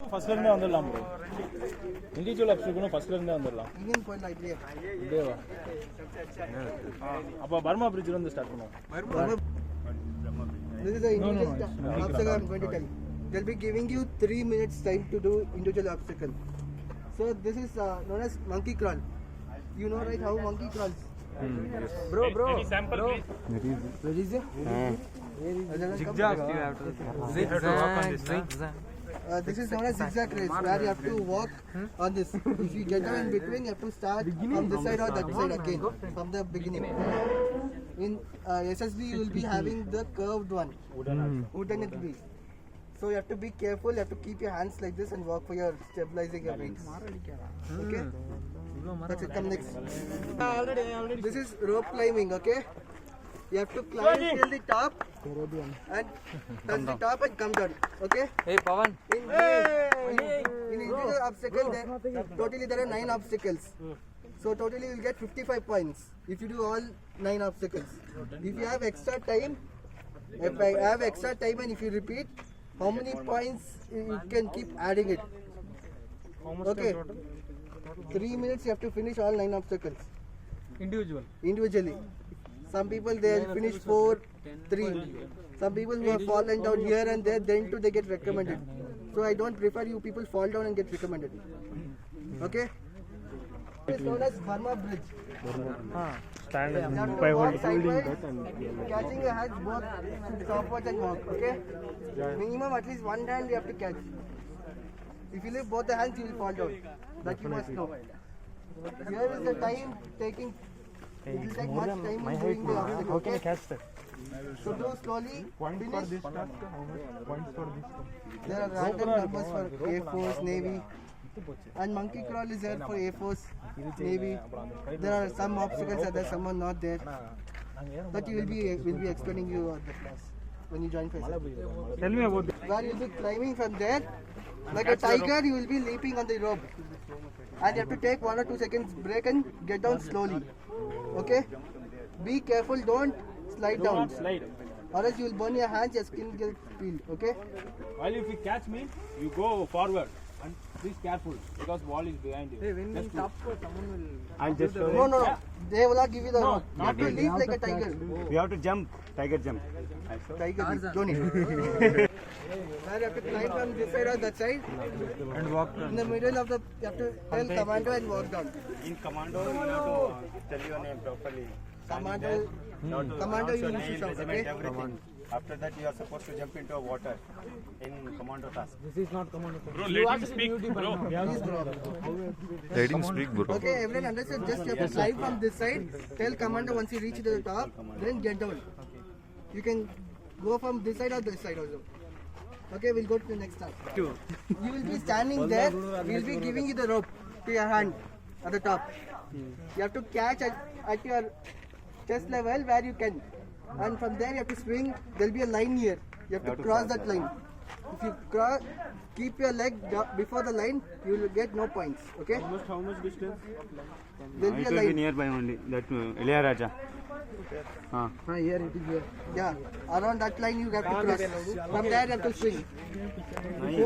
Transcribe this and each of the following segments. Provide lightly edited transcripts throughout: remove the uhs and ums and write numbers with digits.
ஃபர்ஸ்ட்ல இருந்தே வந்துடலாம் ப்ரோ. இண்டிவிஜுவல் ஆப்ஷனுக்கு ஃபர்ஸ்ட்ல இருந்தே வந்துடலாம். இங்கேயும் போயிடலாம் இதுலயே. இதேவா? அப்போ பர்மா பிரிட்ஜ்ல இருந்து ஸ்டார்ட் பண்ணுவோம். This is the individual obstacle I'm going to tell you. They'll be giving you 3 minutes time to do individual obstacle. So this is known as monkey crawl. You know right how monkey crawls? Yes. Bro. Any sample please? Where is it? Zigzag. You have to walk on this. This is known as zigzag race, where you have to walk on this. If you get down in between, you have to start from this side or that side again, from the beginning. In SSB, you will be having the curved one, wooden it will be. So you have to be careful, you have to keep your hands like this and walk for your stabilizing your wings. Okay? That's it, come next. This is rope climbing, okay? You have to climb till the top and touch the top and come down. Okay? Hey, Pawan. In individual obstacle, totally there are 9 obstacles. So totally you will get 55 points if you do all 9 obstacles. If you have extra time, if I have extra time and if you repeat, how many points you can keep adding it. Okay? 3 minutes you have to finish all 9 obstacles. Individually. Some people they finish 4, 3. Some people who have fallen down here and there, then too they get recommended. So I don't prefer you people fall down and get recommended. Okay? It's known as Burma Bridge. Stand You have to walk sideways, catching your hands both stopwatch and walk. Okay? Minimum at least one hand you have to catch. If you leave both the hands, you will fall down. That you must know. Here is the time taking. It will take much time in doing the obstacle. How can I Okay? catch that? So do slowly. Points for this task, how much? Points for this. There are random numbers for Air Force, Navy, and monkey crawl is there for Air Force, Navy. There are some obstacles are there, some are not there. That you will be explaining you at the class when you join first. Tell me about this. Where you will be climbing from there, like a tiger, you will be leaping on the rope, and you have to take 1 or 2 seconds break and get down slowly. Okay? Be careful, don't slide down, Slide. or else you will burn your hands, your skin will get peeled. Okay? While if you catch me, you go forward and please careful because wall is behind you. When we stop, someone will. I'll just No. They will not give you the rope. You have to not leap like a tiger. You have to jump, tiger jump. Tiger, don't it? Where you have to climb from this side or that side. And walk. In the middle of the, you have to tell commando and walk down. In commando, you have to tell your name properly. Commando, Not commando you your need to name, shout, regiment, okay? everything. After that, you are supposed to jump into water in commando task. Please, bro. Let him speak, bro. Okay, everyone understood. Just you have to climb from this side. Tell commando once you reach to the top, then get down. You can go from this side or this side also. Okay, we'll go to the next task. You will be standing there. We'll be giving you the rope to your hand at the top. You have to catch at your chest level where you can. And from there you have to swing. There'll be a line here. You have to cross that line. If you cross, keep your leg before the line, you will get no points. Okay? how much distance? There'll be It a will be line. nearby only. That Ilayaraja. Here it is here. Yeah. Around that line you have to cross. From there you have to swing.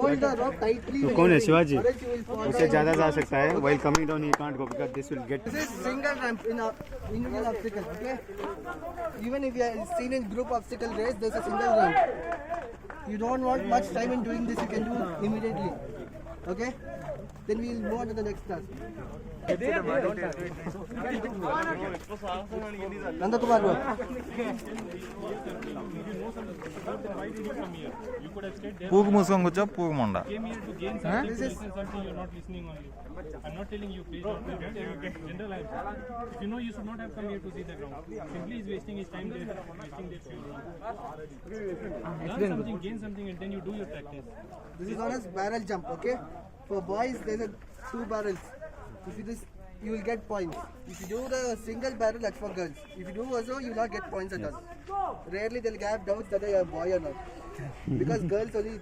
Hold the rope tightly. कौन है Shivaji? Or else you will fall उससे down. ज़्यादा जा सकता है. While coming down, he can't go because this will get. This is single ramp in a individual obstacle. Okay. Even if you are seen in group obstacle race, there's a single ramp. You don't want much time in doing this. You can do immediately. Okay. Then we will move on to the next task. Nanda Kumar bro. పూగు మూసుకొని కూర్చో పూగు మండ This is You're not listening only. I'm not telling you please don't do that. General I'm saying. If you know you should not have come here to see the ground. Simply is wasting his time there, wasting their fuel. Learn something, gain something and then you do your practice. This is known as barrel jump, okay? For boys, there's 2 barrels. If you just, you will get points. If you do the single barrel, that's for girls. If you do also, you will not get points at all. Rarely they'll have doubts whether you're a boy or not. Because girls only,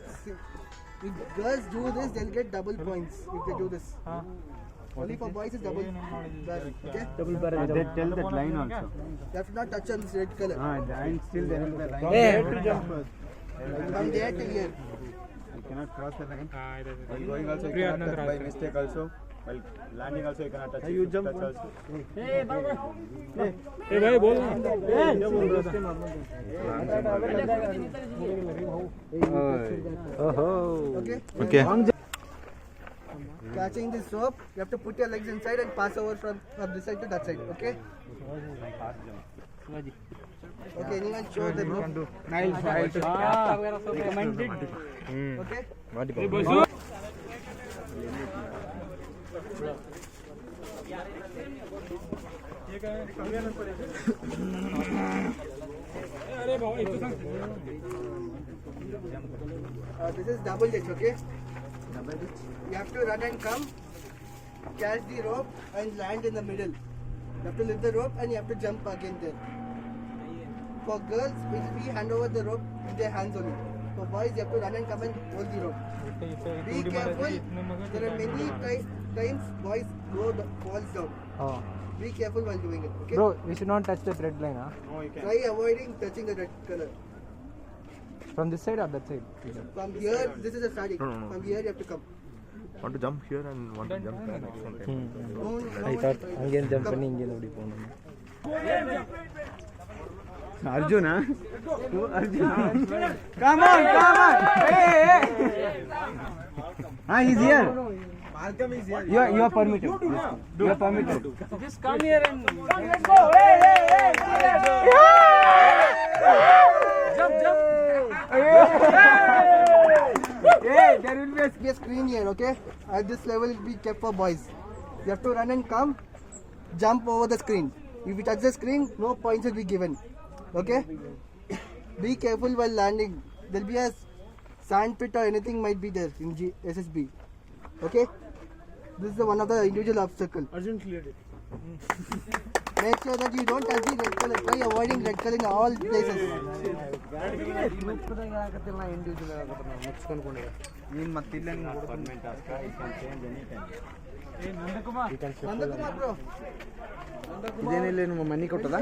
if girls do this, they'll get double points if they do this. Only for boys is double barrel, okay? They tell that line also. You have to not touch on this red color. And still there is the line. From there to here. cannot cross the line. ಇದೆ While going also you cannot touch by mistake also. While landing also you cannot touch. You jump also. ए भाई बोल ना Okay. Okay. Catching this rope, you have to put your legs inside and pass over from this side to that side. Okay. Okay. Anyone show the rope? recommended Okay. अरे बाबा इतना This is double ditch. Okay. You have to run and come, catch the rope and land in the middle. You have to lift the rope and you have to jump again there. For girls, it will be hand over the rope with their hands only. For boys, you have to run and come and hold the rope. Be careful. There are many times boys falls down. Be careful while doing it. Okay. Bro, we should not touch the thread line, huh? No, you can. Try avoiding touching the red color. From this side or that side? From here, this is a starting. From here, you have to come. Want to jump here and want to jump there next one time. No, I thought again jump பண்ணி இங்கே ஓடி போகணும். Arjuna. Arjuna. Come on. Hey. He's here. Markham is here. You are permitted. You are permitted. just come here and jump Hey, there will be a screen here, okay? At this level, it will be kept for boys. You have to run and come, jump over the screen. If you touch the screen, no points will be given. Okay? Be careful while landing. There will be a sand pit or anything might be there in SSB. Okay? This is one of the individual obstacles. Arjun cleared it Make sure that you don't touch the red color. Try avoiding red color in all places. Permanent task. It can change anytime. A Nandkumar Nandakumar bro. ಇದೇನಿಲ್ಲ ನಿಮ್ಮ ಮನೆ ಕೊಟ್ಟದ